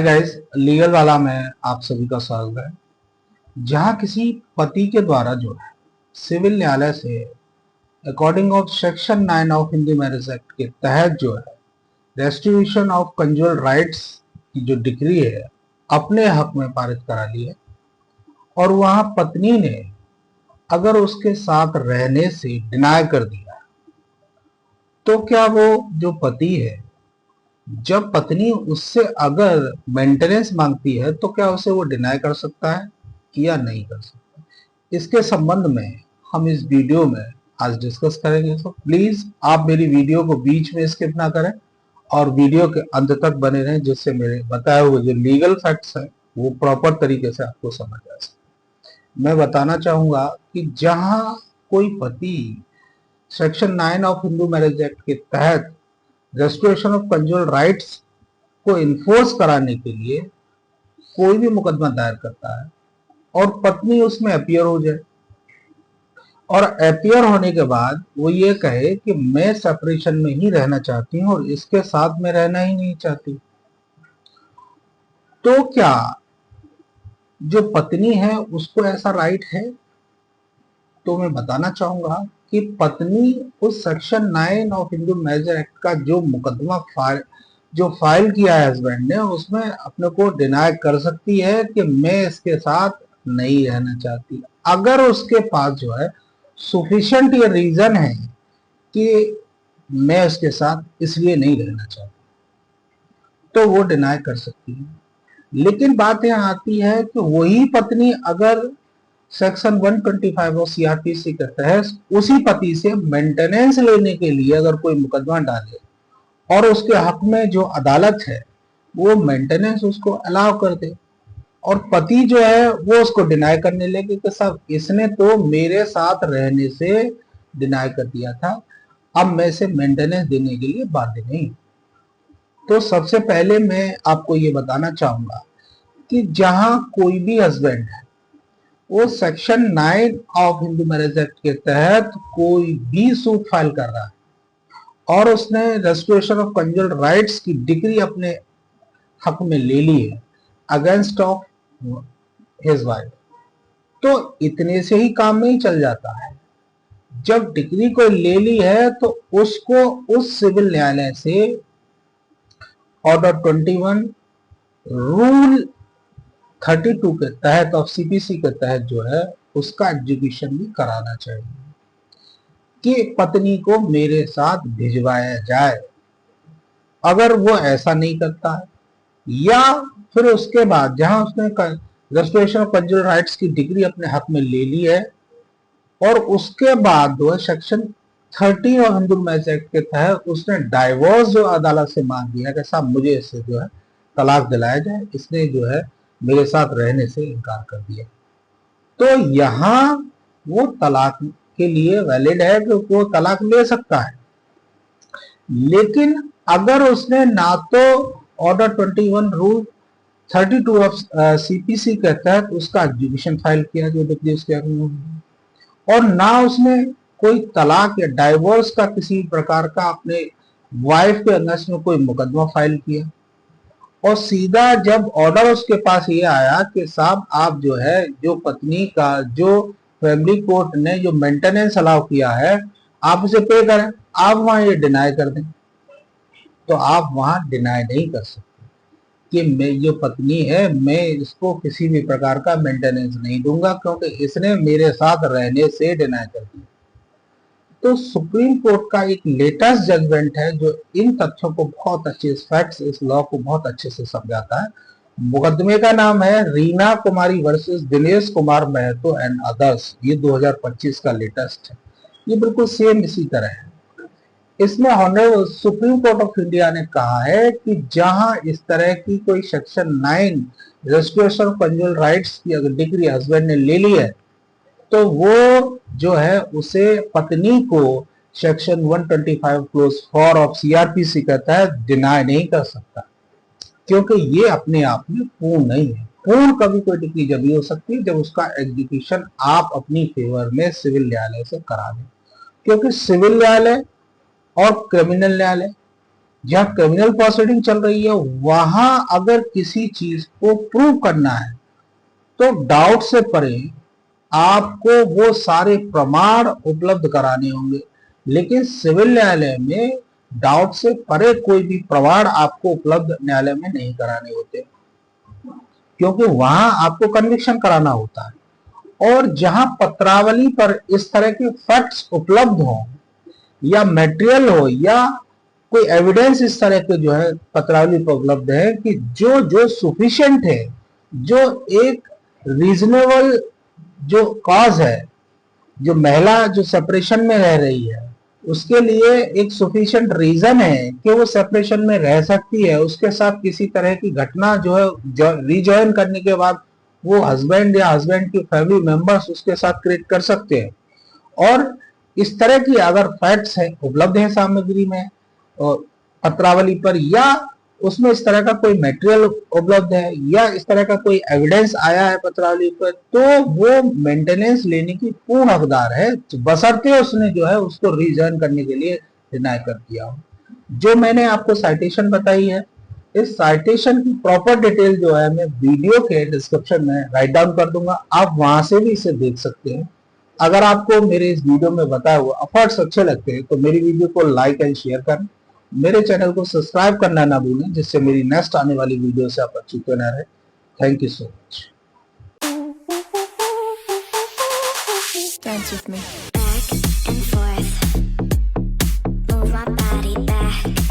Guys, legal वाला में आप सभी का स्वागत है। जहां किसी पति के द्वारा जो है सिविल न्यायालय से according of section 9 of Hindu marriage act के तहत जो है रेस्टिट्यूशन ऑफ कंजुअल राइट्स की जो डिक्री है अपने हक में पारित करा ली है, और वहां पत्नी ने अगर उसके साथ रहने से डिनाय कर दिया तो क्या वो जो पति है, जब पत्नी उससे अगर मेंटेनेंस मांगती है तो क्या उसे वो डिनाय कर सकता है या नहीं कर सकता? इसके संबंध में हम इस वीडियो में आज डिस्कस करेंगे। तो प्लीज आप मेरी वीडियो को बीच में स्किप ना करें और वीडियो के अंत तक बने रहें, जिससे मेरे बताए हुए जो लीगल फैक्ट्स हैं वो प्रॉपर तरीके से आपको समझ आ सके। मैं बताना चाहूंगा कि जहां कोई पति section 9 of Hindu marriage act के तहत रेस्टोरेशन ऑफ कंजुअल राइट्स को इन्फोर्स कराने के लिए कोई भी मुकदमा दायर करता है और पत्नी उसमें अपीयर हो जाए, और अपीयर होने के बाद वो ये कहे कि मैं सेपरेशन में ही रहना चाहती हूँ और इसके साथ में रहना ही नहीं चाहती, तो क्या जो पत्नी है उसको ऐसा राइट है? तो मैं बताना चाहूंगा कि पत्नी उस section 9 of Hindu marriage act का जो मुकदमा फाइल किया है हस्बैंड ने, उसमें अपने को डिनाई कर सकती है कि मैं इसके साथ नहीं रहना चाहती, अगर उसके पास जो है सुफिशिएंट ये रीजन है कि मैं उसके साथ इसलिए नहीं रहना चाहती, तो वो डिनाई कर सकती है। लेकिन बात यहां आती है कि वही पत्नी अगर सेक्शन 125 और सीआरपीसी के तहत उसी पति से मेंटेनेंस लेने के लिए अगर कोई मुकदमा डाले और उसके हक में जो अदालत है वो मेंटेनेंस उसको अलाउ कर दे, और पति जो है वो उसको डिनाई करने लगे कि साहब इसने तो मेरे साथ रहने से डिनाई कर दिया था, अब मैं इसे मेंटेनेंस देने के लिए बाध्य नहीं। तो सबसे पहले मैं आपको ये बताना चाहूंगा कि जहां कोई भी हस्बैंड है वो section 9 of Hindu marriage act के तहत कोई भी सूट फाइल कर रहा है और उसने रेस्टोरेशन ऑफ कंजुअल राइट्स की डिग्री अपने हक में ले ली है अगेंस्ट ऑफ हिज वाइफ, तो इतने से ही काम नहीं चल जाता है। जब डिग्री को ले ली है तो उसको उस सिविल न्यायालय से ऑर्डर 21 रूल 32 के तहत और सीपीसी के तहत जो है उसका एग्जीक्यूशन भी कराना चाहिए कि पत्नी को मेरे साथ भिजवाया जाए। अगर वो ऐसा नहीं करता है या फिर उसके बाद जहां उसने रेस्टोरेशन ऑफ कंजुअल राइट्स की डिग्री अपने हक में ले ली है और उसके बाद जो है सेक्शन 30 और हिंदू मैरिज एक्ट के तहत उसने डाइवोर्स जो अदालत से मांग दिया कि साहब मुझे इससे जो है तलाक दिलाया जाए, इसने जो है मेरे साथ रहने से इनकार कर दिया, तो यहां वो तलाक के लिए वैलिड है कि वो तलाक ले सकता है। लेकिन अगर उसने ना तो ऑर्डर 21 रूल 32 ऑफ सीपीसी के तहत उसका एग्जीक्यूशन फाइल किया जो डिग्री उसके हक में, और ना उसने कोई तलाक या डाइवोर्स का किसी प्रकार का अपने वाइफ के अगेंस्ट में कोई मुकदमा फाइल किया, और सीधा जब ऑर्डर उसके पास ये आया कि साहब आप जो है जो पत्नी का जो फैमिली कोर्ट ने जो मेंटेनेंस अलाउ किया है आप उसे पे करें, आप वहां ये डिनाई कर दें, तो आप वहां डिनाई नहीं कर सकते कि मैं जो पत्नी है मैं इसको किसी भी प्रकार का मेंटेनेंस नहीं दूंगा क्योंकि इसने मेरे साथ रहने से डिनाई कर दिया। तो सुप्रीम कोर्ट का एक लेटेस्ट जजमेंट है जो इन तथ्यों को बहुत अच्छे, फैक्ट्स इस लॉ को बहुत अच्छे से समझाता है। मुकदमे का नाम है Reena Kumari versus Dinesh Kumar Mahto and others, ये 2025 का लेटेस्ट है। ये बिल्कुल सेम इसी तरह है। इसमें honourable supreme court of India ने कहा है कि जहां इस तरह की कोई सेक्शन 9 रेस्टोरेशन ऑफ कंजुअल राइट्स की अगर डिग्री हस्बैंड ने ले ली है तो वो जो है उसे पत्नी को सेक्शन 125 क्लोज 4 ऑफ सीआरपीसी का तहत डिनाई नहीं कर सकता, क्योंकि ये अपने आप में पूर्ण नहीं है। पूर्ण कभी कोई डिग्री जब भी हो सकती है जब उसका एग्जीक्यूशन आप अपनी फेवर में सिविल न्यायालय से करा दें, क्योंकि सिविल न्यायालय और क्रिमिनल न्यायालय जहां क्रिमिनल प्रोसीडिंग चल रही है वहां अगर किसी चीज को प्रूव करना है तो डाउट से परे आपको वो सारे प्रमाण उपलब्ध कराने होंगे। लेकिन सिविल न्यायालय में डाउट से परे कोई भी प्रमाण आपको उपलब्ध न्यायालय में नहीं कराने होते, क्योंकि वहां आपको कन्विक्शन कराना होता है। और जहां पत्रावली पर इस तरह के फैक्ट्स उपलब्ध हो या मटेरियल हो या कोई एविडेंस इस तरह के जो है पत्रावली पर उपलब्ध है कि जो जो सुफिशिएंट है, जो एक रीजनेबल जो कॉज है, जो महिला जो सेपरेशन में रह रही है उसके लिए एक सफिशिएंट रीजन है कि वो सेपरेशन में रह सकती है, उसके साथ किसी तरह की घटना जो है रिजॉइन करने के बाद वो हस्बैंड या हस्बैंड की फैमिली मेंबर्स उसके साथ क्रिएट कर सकते हैं। और इस तरह की अगर फैक्ट्स है उपलब्ध है सामग्री में और पत्रावली पर, या उसमें इस तरह का कोई मटेरियल उपलब्ध है या इस तरह का कोई एविडेंस आया है पत्रावली पर, तो वो मेंटेनेंस लेने की पूर्ण हकदार है, बशर्ते उसने जो है उसको रीजॉइन करने के लिए डिनाई कर दिया हो। जो मैंने आपको साइटेशन बताई है, इस साइटेशन की प्रॉपर डिटेल जो है मैं वीडियो के डिस्क्रिप्शन में राइट डाउन कर दूंगा, आप वहां से भी इसे देख सकते हैं। अगर आपको मेरे इस वीडियो में बताया हुआ एफर्ट्स अच्छे लगते हैं तो मेरी वीडियो को लाइक एंड शेयर करें, मेरे चैनल को सब्सक्राइब करना ना भूलें, जिससे मेरी नेक्स्ट आने वाली वीडियो से आप अछूते न रहे। Thank you so much. Dance with me. Back and forth.